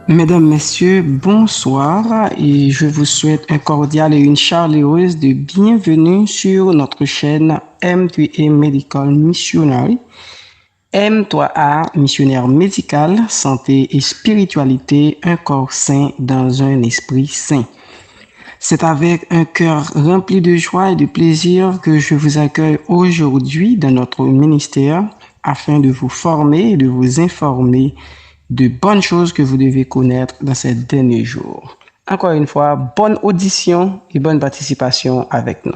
Mesdames, Messieurs, bonsoir et je vous souhaite un cordial et une chaleureuse de bienvenue sur notre chaîne M3A Medical Missionary. M3A, missionnaire médical, santé et spiritualité, un corps sain dans un esprit sain. C'est avec un cœur rempli de joie et de plaisir que je vous accueille aujourd'hui dans notre ministère afin de vous former et de vous informer de bonnes choses que vous devez connaître dans ces derniers jours. Encore une fois, bonne audition et bonne participation avec nous.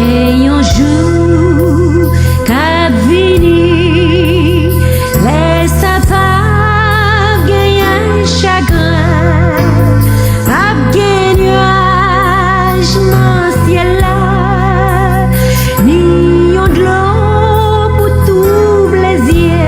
Et un jour qu'a vini, laisse pas gagner un chagrin, pas gagner nuage dans ciel là, ni un de l'eau pour tout plaisir,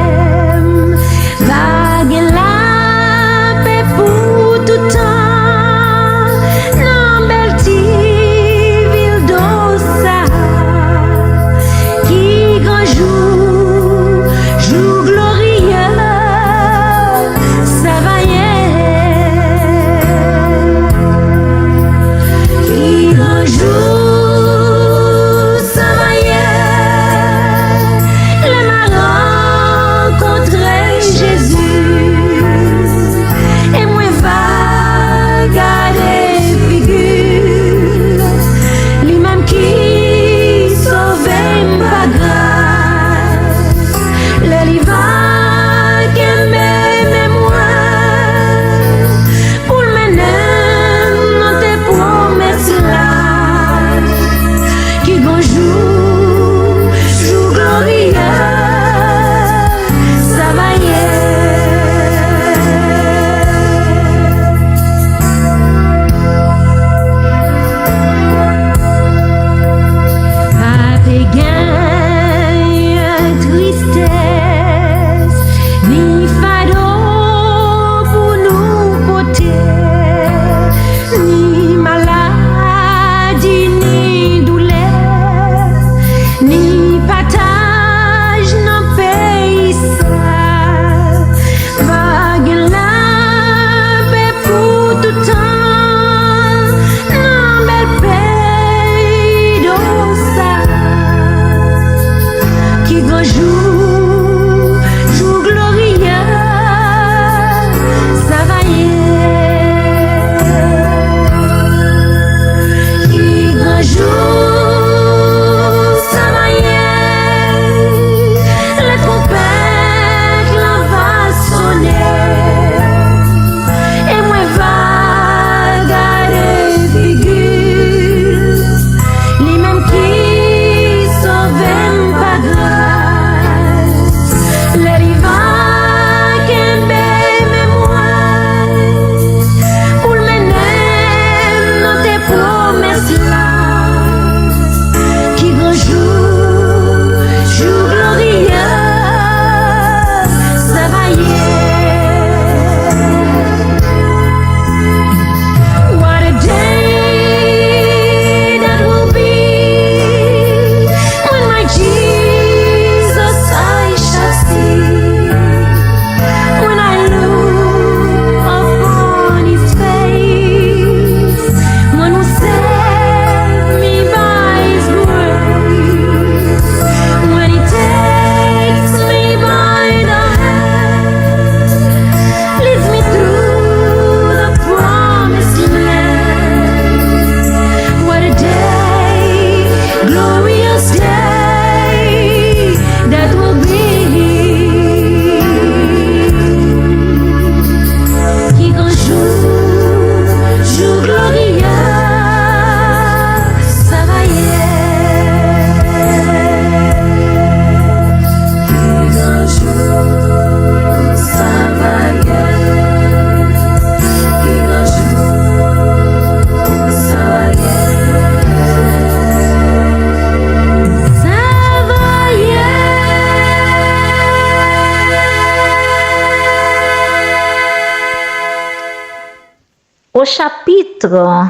Au chapitre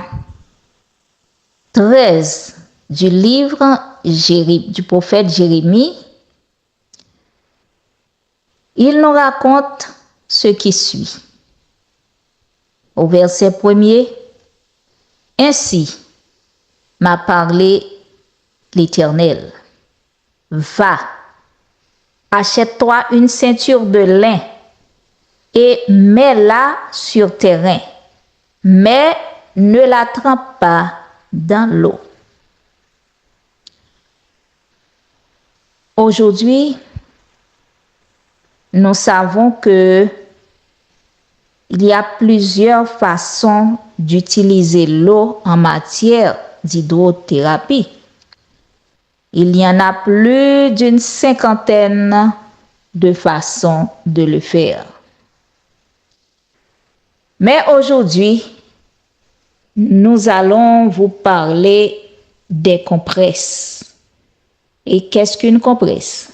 13 du livre du prophète Jérémie, il nous raconte ce qui suit. Au verset 1er, « Ainsi m'a parlé l'Éternel. Va, achète-toi une ceinture de lin et mets-la sur tes reins, mais ne la trempe pas dans l'eau. » Aujourd'hui, nous savons que il y a plusieurs façons d'utiliser l'eau en matière d'hydrothérapie. Il y en a plus d'une 50aine de façons de le faire. Mais aujourd'hui, nous allons vous parler des compresses. Et qu'est-ce qu'une compresse?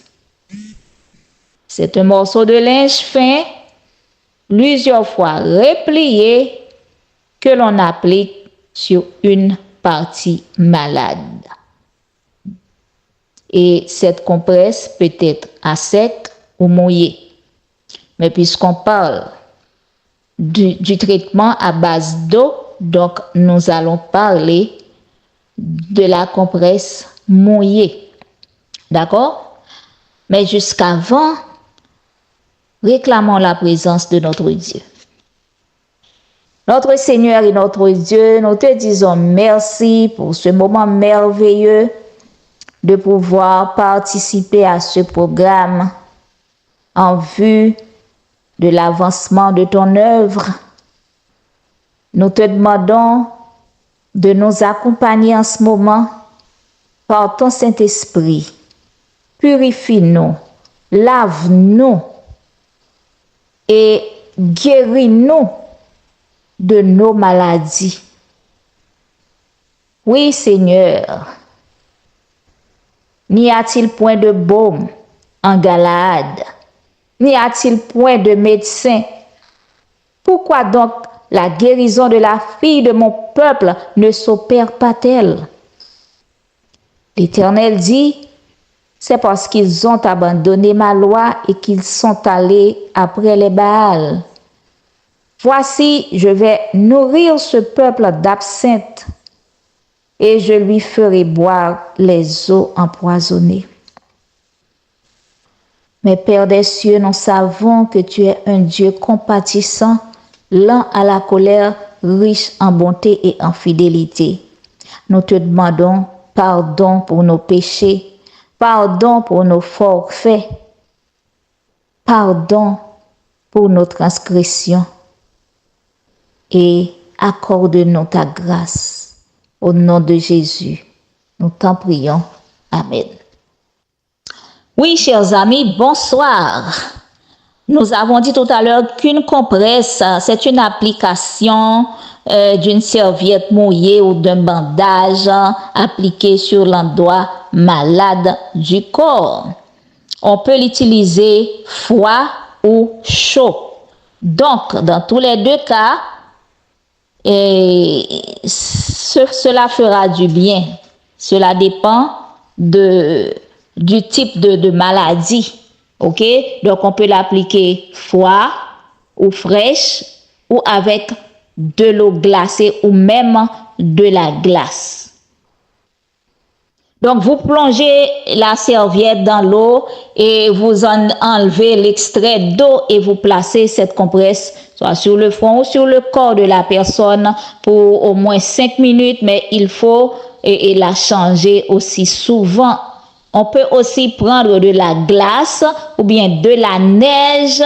C'est un morceau de linge fin, plusieurs fois replié, que l'on applique sur une partie malade. Et cette compresse peut être à sec ou mouillée. Mais puisqu'on parle du traitement à base d'eau, donc nous allons parler de la compresse mouillée. D'accord? Mais jusqu'avant, réclamons la présence de notre Dieu. Notre Seigneur et notre Dieu, nous te disons merci pour ce moment merveilleux de pouvoir participer à ce programme en vue de l'avancement de ton œuvre. Nous te demandons de nous accompagner en ce moment par ton Saint-Esprit. Purifie-nous, lave-nous et guéris-nous de nos maladies. Oui, Seigneur, n'y a-t-il point de baume en Galade? N'y a-t-il point de médecin? Pourquoi donc la guérison de la fille de mon peuple ne s'opère pas-elle? L'Éternel dit, c'est parce qu'ils ont abandonné ma loi et qu'ils sont allés après les Baals. Voici, je vais nourrir ce peuple d'absinthe et je lui ferai boire les eaux empoisonnées. Mais Père des cieux, nous savons que tu es un Dieu compatissant, lent à la colère, riche en bonté et en fidélité. Nous te demandons pardon pour nos péchés, pardon pour nos forfaits, pardon pour nos transgressions et accorde-nous ta grâce. Au nom de Jésus, nous t'en prions. Amen. Oui, chers amis, bonsoir. Nous avons dit tout à l'heure qu'une compresse, c'est une application d'une serviette mouillée ou d'un bandage appliqué sur l'endroit malade du corps. On peut l'utiliser froid ou chaud. Donc, dans tous les deux cas, cela fera du bien. Cela dépend du type de maladie. OK? Donc, on peut l'appliquer froid ou fraîche ou avec de l'eau glacée ou même de la glace. Donc, vous plongez la serviette dans l'eau et vous enlevez l'extrait d'eau et vous placez cette compresse soit sur le front ou sur le corps de la personne pour au moins 5 minutes, mais il faut la changer aussi souvent. On peut aussi prendre de la glace ou bien de la neige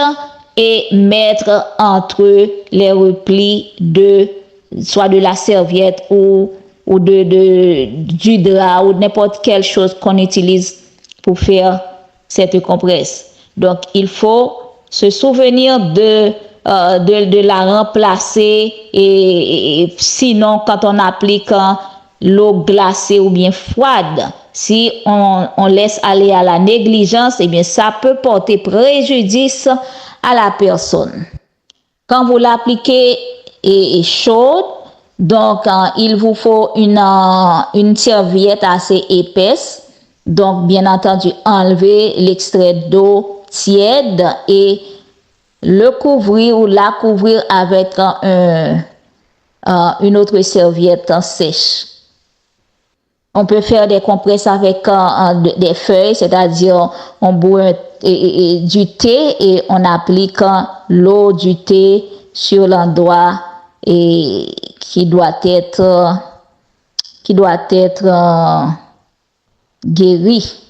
et mettre entre les replis soit de la serviette ou du drap ou n'importe quelle chose qu'on utilise pour faire cette compresse. Donc, il faut se souvenir de la remplacer et sinon, quand on applique l'eau glacée ou bien froide, si on laisse aller à la négligence, eh bien, ça peut porter préjudice à la personne. Quand vous l'appliquez et chaude. Donc, il vous faut une serviette assez épaisse. Donc, bien entendu, enlever l'extrait d'eau tiède et le couvrir ou la couvrir avec une autre serviette sèche. On peut faire des compresses avec des feuilles, c'est-à-dire on boit du thé et on applique l'eau du thé sur l'endroit et qui doit être guéri.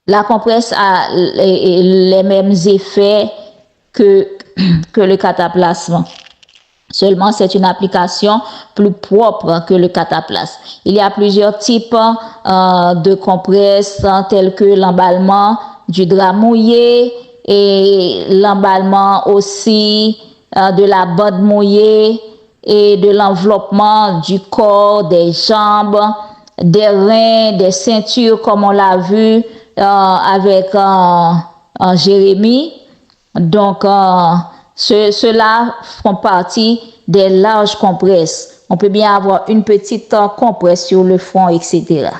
La compresse a les mêmes effets que le cataplasme. Seulement, c'est une application plus propre que le cataplasme. Il y a plusieurs types de compresses tels que l'emballement du drap mouillé et l'emballement aussi de la bande mouillée et de l'enveloppement du corps, des jambes, des reins, des ceintures comme on l'a vu avec Jérémie. Donc, ceux-là font partie des larges compresses. On peut bien avoir une petite compresse sur le front, etc.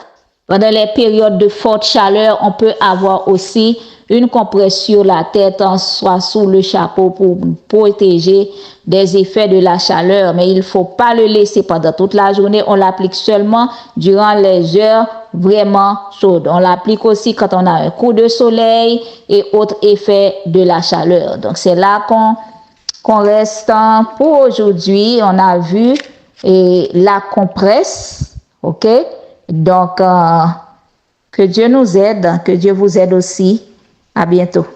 Pendant les périodes de forte chaleur, on peut avoir aussi une compresse sur la tête, soit sous le chapeau pour protéger des effets de la chaleur. Mais il ne faut pas le laisser pendant toute la journée. On l'applique seulement durant les heures vraiment chaudes. On l'applique aussi quand on a un coup de soleil et autres effets de la chaleur. Donc c'est là qu'on reste pour aujourd'hui. On a vu la compresse. OK? Donc, que Dieu nous aide, que Dieu vous aide aussi. À bientôt.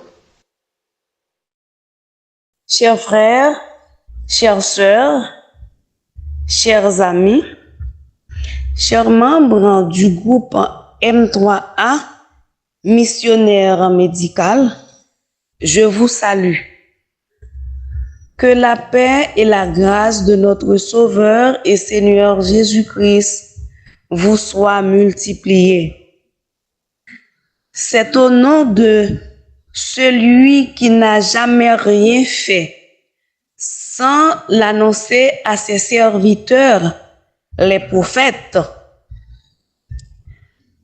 Chers frères, chères sœurs, chers amis, chers membres du groupe M3A, missionnaire médical, je vous salue. Que la paix et la grâce de notre Sauveur et Seigneur Jésus-Christ vous soient multipliées. C'est au nom de celui qui n'a jamais rien fait sans l'annoncer à ses serviteurs, les prophètes,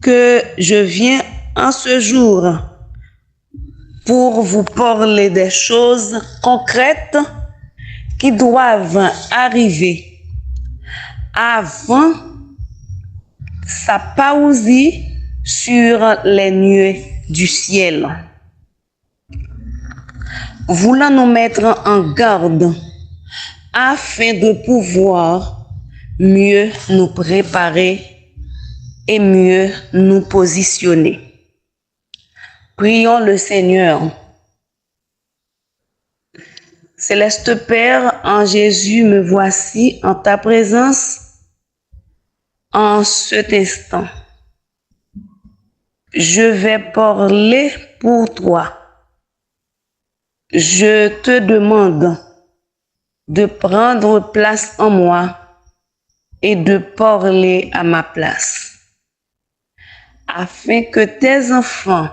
que je viens en ce jour pour vous parler des choses concrètes qui doivent arriver avant sa parousie sur les nuées du ciel. Voulant nous mettre en garde afin de pouvoir mieux nous préparer et mieux nous positionner. Prions le Seigneur. Céleste Père, en Jésus, me voici en ta présence en cet instant. Je vais parler pour toi. Je te demande de prendre place en moi et de parler à ma place, afin que tes enfants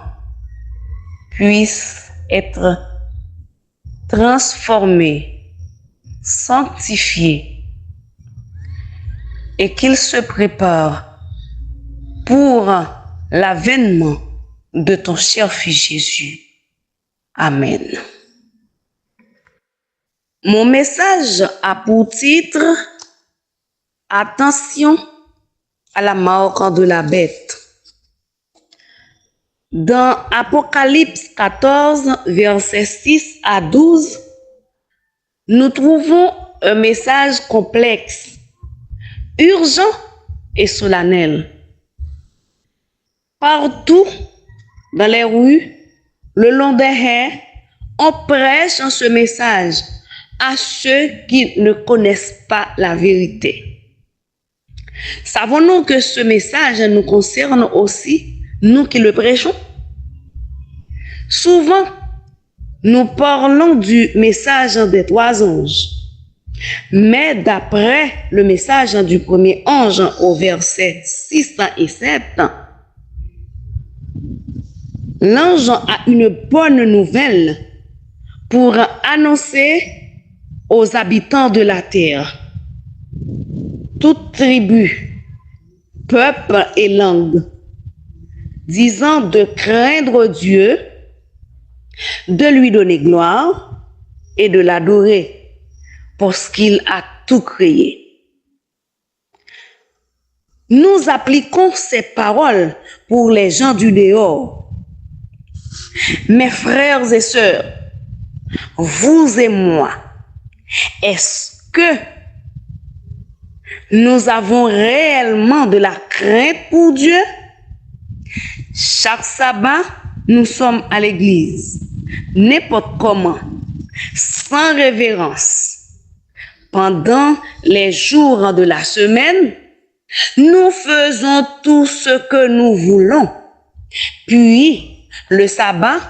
puissent être transformés, sanctifiés, et qu'ils se préparent pour l'avènement de ton cher Fils Jésus. Amen. Mon message a pour titre « Attention à la mort de la bête ». Dans Apocalypse 14, versets 6 à 12, nous trouvons un message complexe, urgent et solennel. Partout, dans les rues, le long des haies, on prêche ce message à ceux qui ne connaissent pas la vérité. Savons-nous que ce message nous concerne aussi, nous qui le prêchons? Souvent, nous parlons du message des 3 anges. Mais d'après le message du premier ange au verset 6 et 7, l'ange a une bonne nouvelle pour annoncer aux habitants de la terre, toute tribu, peuple et langue, disant de craindre Dieu, de lui donner gloire et de l'adorer, parce qu'il a tout créé. Nous appliquons ces paroles pour les gens du dehors. Mes frères et sœurs, vous et moi, est-ce que nous avons réellement de la crainte pour Dieu? Chaque sabbat, nous sommes à l'église, n'importe comment, sans révérence. Pendant les jours de la semaine, nous faisons tout ce que nous voulons. Puis, le sabbat,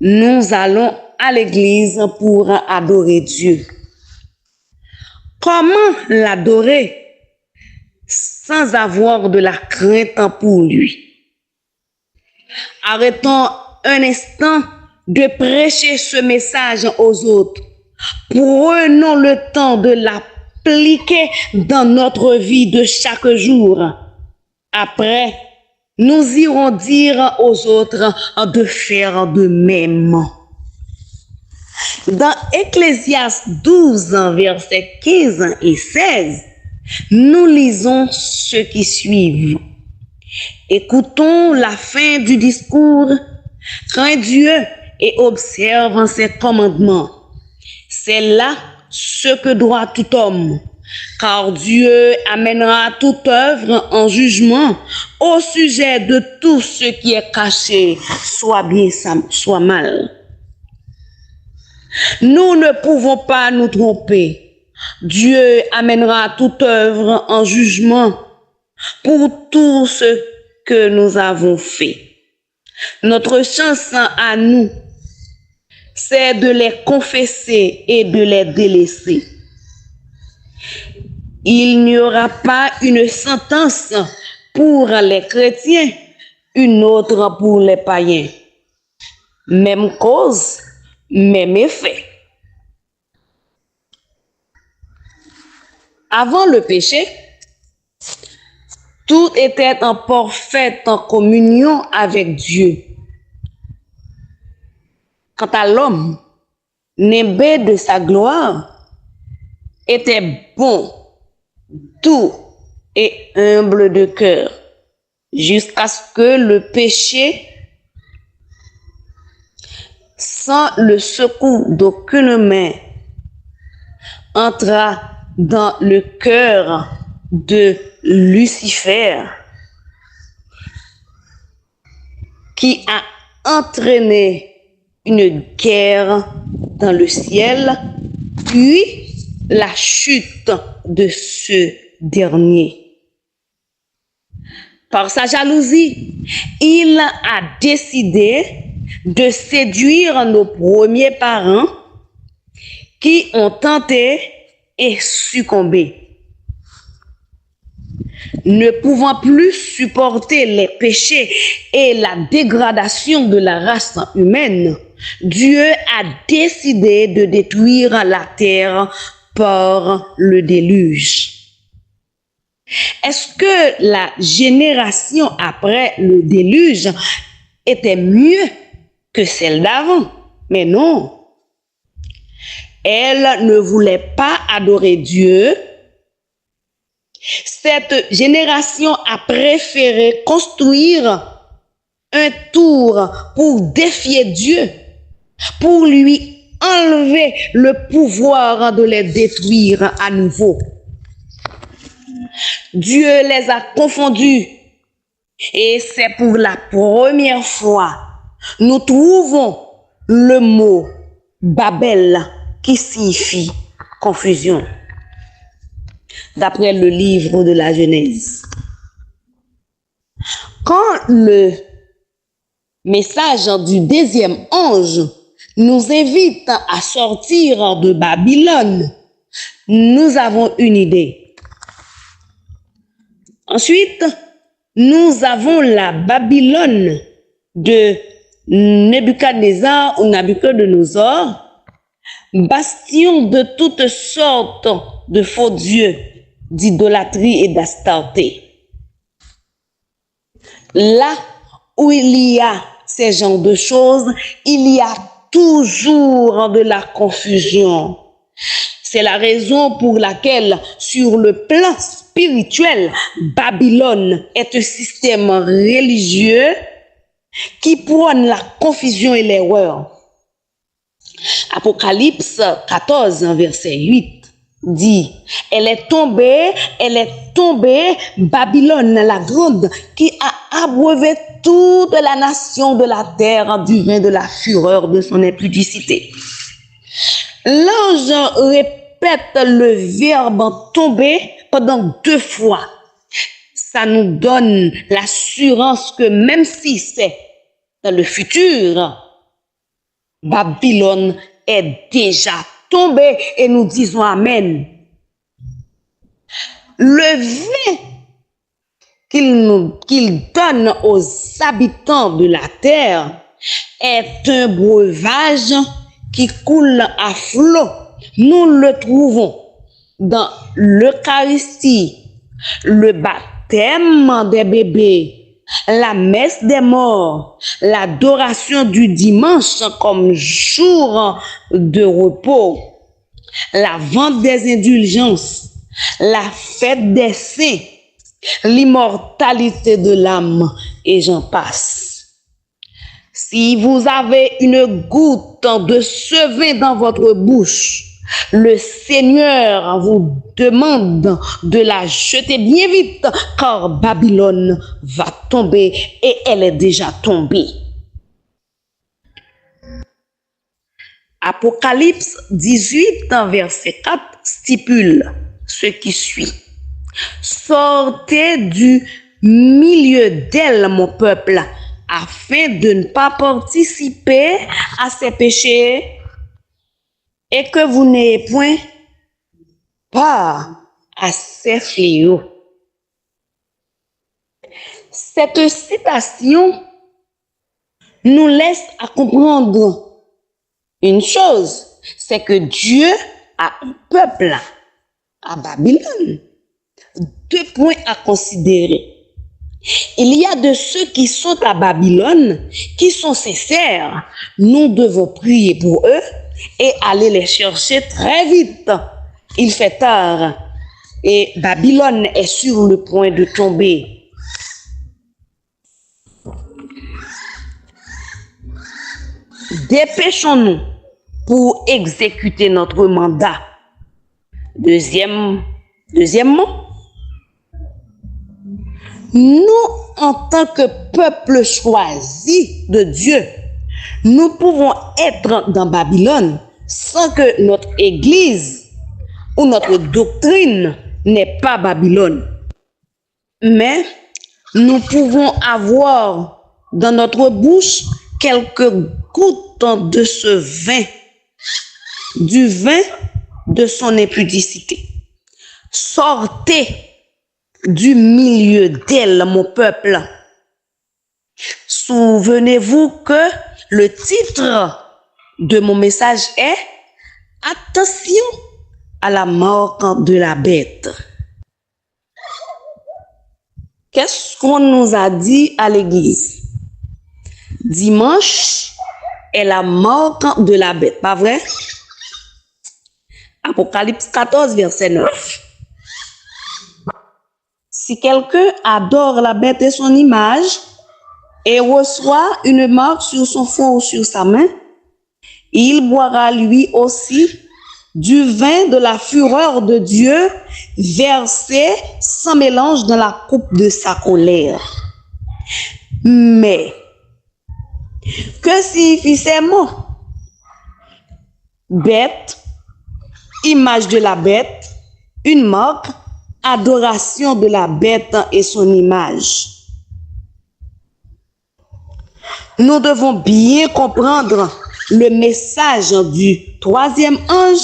nous allons à l'église pour adorer Dieu. Comment l'adorer sans avoir de la crainte pour lui? Arrêtons un instant de prêcher ce message aux autres. Prenons le temps de l'appliquer dans notre vie de chaque jour. Après, nous irons dire aux autres de faire de même. Dans Ecclésiaste 12, versets 15 et 16, nous lisons ce qui suit. Écoutons la fin du discours. Crains Dieu et observe ses commandements. C'est là ce que doit tout homme, car Dieu amènera toute œuvre en jugement au sujet de tout ce qui est caché, soit bien, soit mal. Nous ne pouvons pas nous tromper. Dieu amènera toute œuvre en jugement pour tout ce que nous avons fait. Notre chance à nous, c'est de les confesser et de les délaisser. Il n'y aura pas une sentence pour les chrétiens, une autre pour les païens. Même cause, même effet. Avant le péché, tout était en parfaite communion avec Dieu. Quant à l'homme, nimbé de sa gloire, était bon, doux et humble de cœur, jusqu'à ce que le péché, sans le secours d'aucune main, entra dans le cœur de Lucifer, qui a entraîné une guerre dans le ciel, puis la chute de ce dernier. Par sa jalousie, il a décidé de séduire nos premiers parents qui ont tenté et succombé. Ne pouvant plus supporter les péchés et la dégradation de la race humaine, Dieu a décidé de détruire la terre par le déluge. Est-ce que la génération après le déluge était mieux que celle d'avant? Mais non. Elle ne voulait pas adorer Dieu. Cette génération a préféré construire un tour pour défier Dieu, pour lui enlever le pouvoir de les détruire à nouveau. Dieu les a confondus et c'est pour la première fois nous trouvons le mot Babel qui signifie confusion, d'après le livre de la Genèse. Quand le message du deuxième ange nous invite à sortir de Babylone, nous avons une idée. Ensuite, nous avons la Babylone de Nebuchadnezzar ou Nabuchodonosor, bastion de toutes sortes de faux dieux, d'idolâtrie et d'astarté. Là où il y a ces genres de choses, il y a toujours de la confusion. C'est la raison pour laquelle, sur le plan spirituel, Babylone est un système religieux qui prône la confusion et l'erreur. Apocalypse 14, verset 8 dit, elle est tombée, Babylone la grande, qui a abreuvé toute la nation de la terre du vin de la fureur de son impudicité. L'ange répète le verbe tomber pendant 2 fois. Ça nous donne l'assurance que même si c'est dans le futur, Babylone est déjà tombée et nous disons Amen. Le vin qu'il donne aux habitants de la terre est un breuvage qui coule à flot. Nous le trouvons dans l'Eucharistie, le baptême des bébés, la messe des morts, l'adoration du dimanche comme jour de repos, la vente des indulgences, la fête des saints, l'immortalité de l'âme, et j'en passe. Si vous avez une goutte de ce vin dans votre bouche, le Seigneur vous demande de la jeter bien vite, car Babylone va tomber et elle est déjà tombée. Apocalypse 18, verset 4 stipule ce qui suit. Sortez du milieu d'elle, mon peuple, afin de ne pas participer à ses péchés et que vous n'ayez point part à ses fléaux. Cette citation nous laisse à comprendre une chose, c'est que Dieu a un peuple à Babylone. 2 points à considérer. Il y a de ceux qui sont à Babylone, qui sont sincères. Nous devons prier pour eux et aller les chercher très vite. Il fait tard et Babylone est sur le point de tomber. Dépêchons-nous pour exécuter notre mandat. Deuxièmement, nous, en tant que peuple choisi de Dieu, nous pouvons être dans Babylone sans que notre église ou notre doctrine n'ait pas Babylone. Mais nous pouvons avoir dans notre bouche quelques gouttes de ce vin, du vin de son impudicité. Sortez du milieu d'elle, mon peuple. Souvenez-vous que le titre de mon message est « Attention à la marque de la bête ». Qu'est-ce qu'on nous a dit à l'église? Dimanche est la marque de la bête, pas vrai? Apocalypse 14, verset 9. Si quelqu'un adore la bête et son image et reçoit une marque sur son front ou sur sa main, il boira lui aussi du vin de la fureur de Dieu versé sans mélange dans la coupe de sa colère. Mais, que signifie ces mots? Bête, image de la bête, une marque, adoration de la bête et son image. Nous devons bien comprendre le message du 3e ange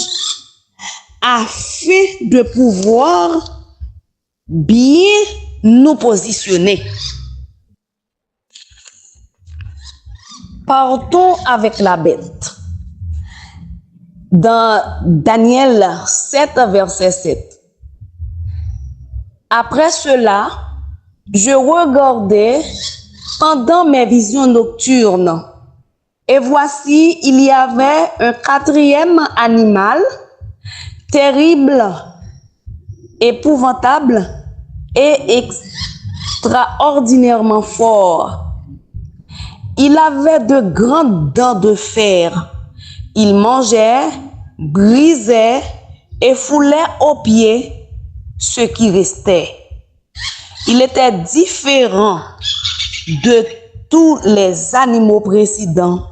afin de pouvoir bien nous positionner. Partons avec la bête. dans Daniel 7, verset 7. Après cela, je regardais pendant mes visions nocturnes, et voici, il y avait un quatrième animal, terrible, épouvantable et extraordinairement fort. Il avait de grandes dents de fer. Il mangeait, brisait et foulait aux pieds ce qui restait. Il était différent de tous les animaux précédents.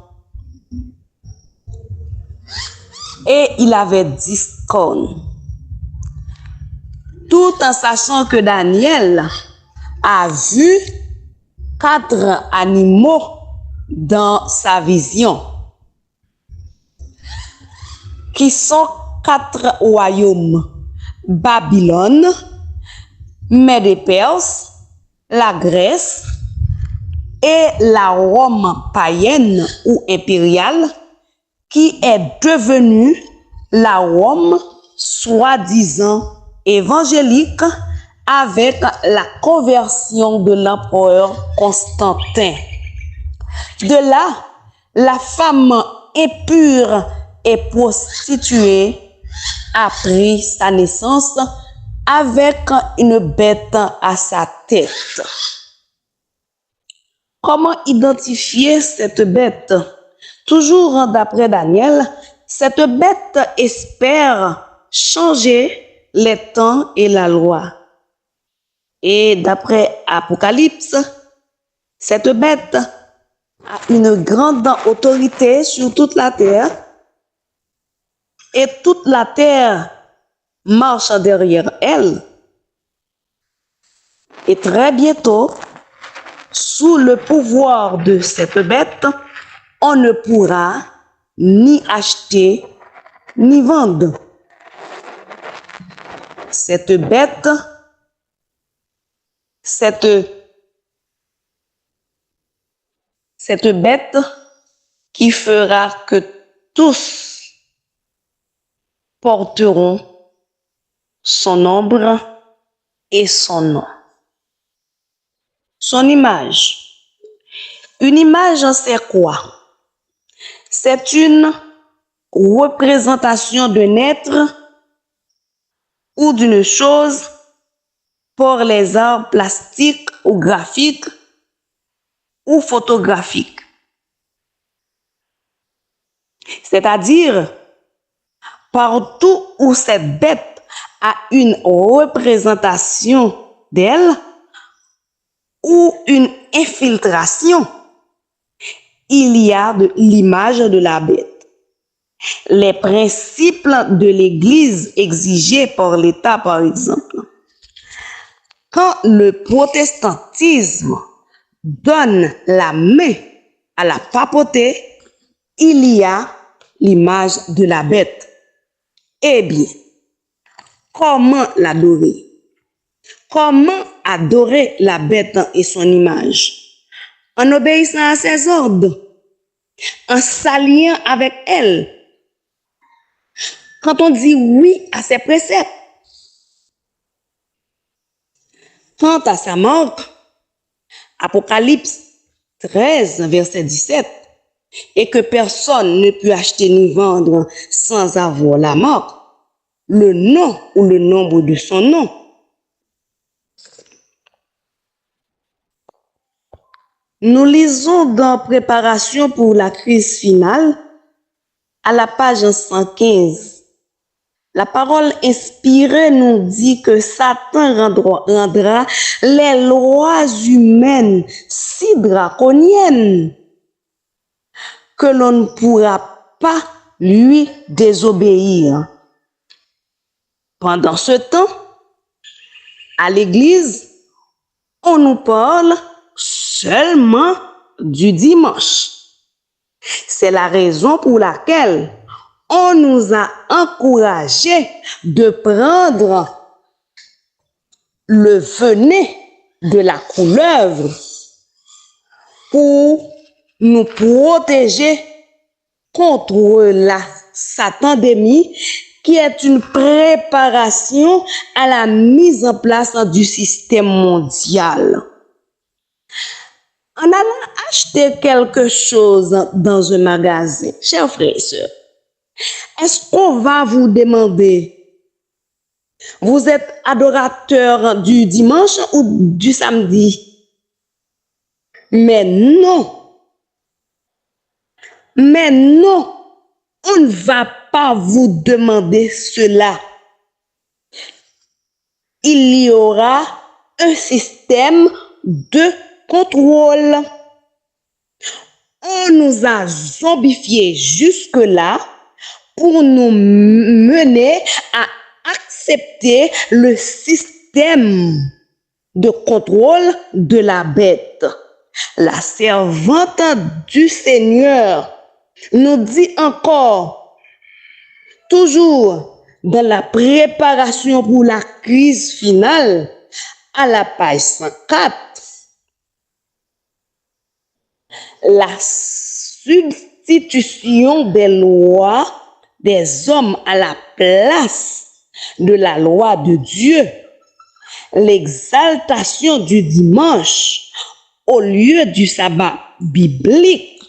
Et il avait 10 cornes. Tout en sachant que Daniel a vu 4 animaux dans sa vision, qui sont 4 royaumes: Babylone, Mède et Perse, la Grèce et la Rome païenne ou impériale, qui est devenue la Rome soi-disant évangélique avec la conversion de l'empereur Constantin. De là, la femme impure et prostituée a pris sa naissance avec une bête à sa tête. Comment identifier cette bête? Toujours d'après Daniel, cette bête espère changer les temps et la loi. Et d'après Apocalypse, cette bête a une grande autorité sur toute la terre, et toute la terre marche derrière elle. Et très bientôt, sous le pouvoir de cette bête, on ne pourra ni acheter ni vendre. Cette bête, qui fera que tous porteront son ombre et son nom. Son image. Une image, c'est quoi? C'est une représentation d'un être ou d'une chose par les arts plastiques ou graphiques ou photographiques. C'est-à-dire, partout où cette bête a une représentation d'elle ou une infiltration, il y a de l'image de la bête. Les principes de l'Église exigés par l'État, par exemple. Quand le protestantisme donne la main à la papauté, il y a l'image de la bête. Eh bien, comment l'adorer? Comment adorer la bête et son image? En obéissant à ses ordres, en s'alliant avec elle. Quand on dit oui à ses préceptes. Quant à sa marque, Apocalypse 13, verset 17, et que personne ne peut acheter ni vendre sans avoir la marque, le nom ou le nombre de son nom. Nous lisons dans Préparation pour la crise finale, à la page 115. La parole inspirée nous dit que Satan rendra les lois humaines si draconiennes que l'on ne pourra pas lui désobéir. Pendant ce temps, à l'Église, on nous parle seulement du dimanche. C'est la raison pour laquelle on nous a encouragés de prendre le venin de la couleuvre pour nous protéger contre la sa pandémie, qui est une préparation à la mise en place du système mondial. En allant acheter quelque chose dans un magasin, chers frères et sœurs, est-ce qu'on va vous demander, vous êtes adorateur du dimanche ou du samedi? Mais non. Mais non, on ne va pas vous demander cela. Il y aura un système de contrôle. On nous a zombifiés jusque-là pour nous mener à accepter le système de contrôle de la bête. La servante du Seigneur nous dit encore, toujours dans la préparation pour la crise finale, à la page 104, la substitution des lois des hommes à la place de la loi de Dieu, l'exaltation du dimanche au lieu du sabbat biblique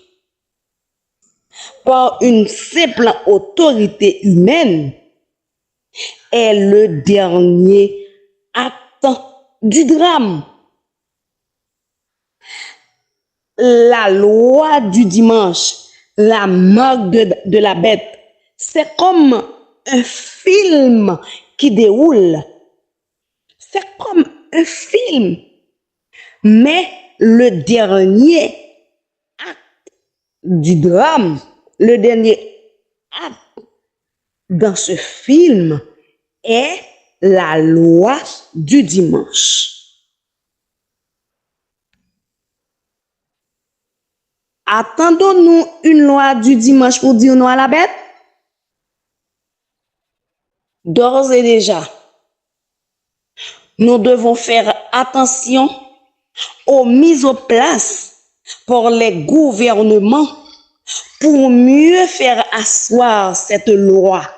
par une simple autorité humaine est le dernier acte du drame. La loi du dimanche, la marque de la bête, c'est comme un film qui déroule. C'est comme un film. Mais le dernier acte du drame, le dernier acte dans ce film est la loi du dimanche. Attendons-nous une loi du dimanche pour dire non à la bête? D'ores et déjà, nous devons faire attention aux mises en place par les gouvernements pour mieux faire asseoir cette loi.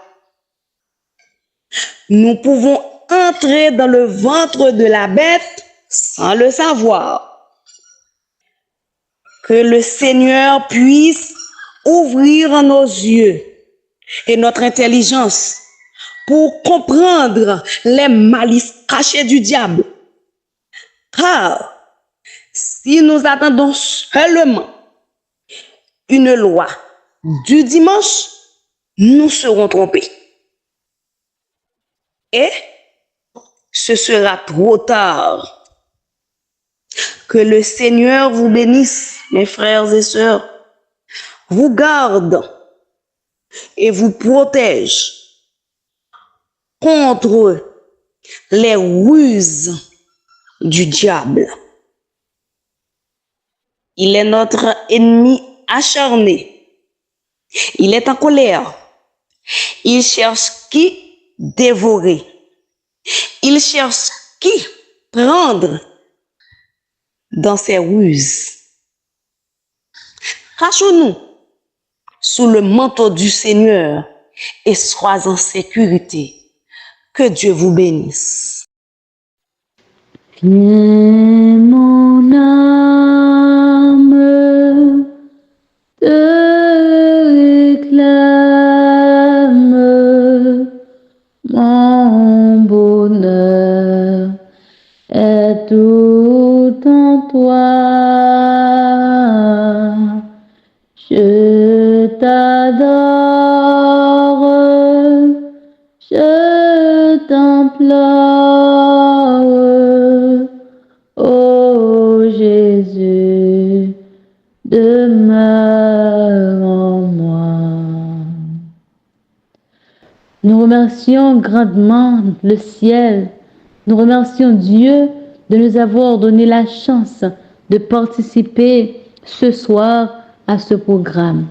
Nous pouvons entrer dans le ventre de la bête sans le savoir. Que le Seigneur puisse ouvrir nos yeux et notre intelligence pour comprendre les malices cachées du diable. Car si nous attendons seulement une loi du dimanche, nous serons trompés. Et ce sera trop tard. Que le Seigneur vous bénisse, mes frères et sœurs, vous garde et vous protège contre les ruses du diable. Il est notre ennemi acharné. Il est en colère. Il cherche qui dévorer. Il cherche qui prendre dans ses ruses. Cachons-nous sous le manteau du Seigneur et sois en sécurité. Que Dieu vous bénisse. Viens mon âme, te réclame, mon bonheur est tout en toi. Je t'adore, je t'implore, ô Jésus, demeure en moi. Nous remercions grandement le ciel, nous remercions Dieu de nous avoir donné la chance de participer ce soir à ce programme.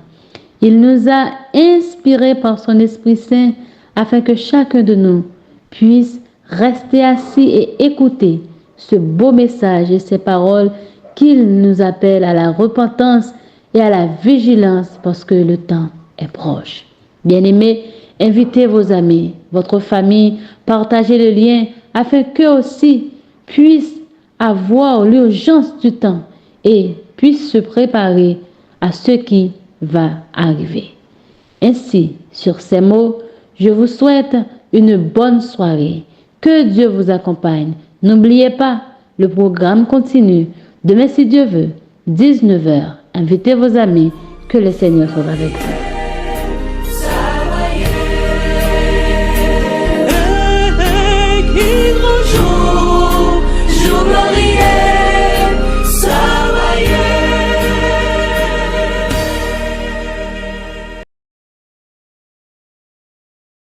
Il nous a inspirés par son Esprit Saint afin que chacun de nous puisse rester assis et écouter ce beau message et ces paroles qu'il nous appelle à la repentance et à la vigilance parce que le temps est proche. Bien-aimés, invitez vos amis, votre famille, partagez le lien afin qu'eux aussi puissent avoir l'urgence du temps et puissent se préparer à ce qui va arriver. Ainsi, sur ces mots, je vous souhaite une bonne soirée. Que Dieu vous accompagne. N'oubliez pas, le programme continue. Demain, si Dieu veut, 19h. Invitez vos amis. Que le Seigneur soit avec vous.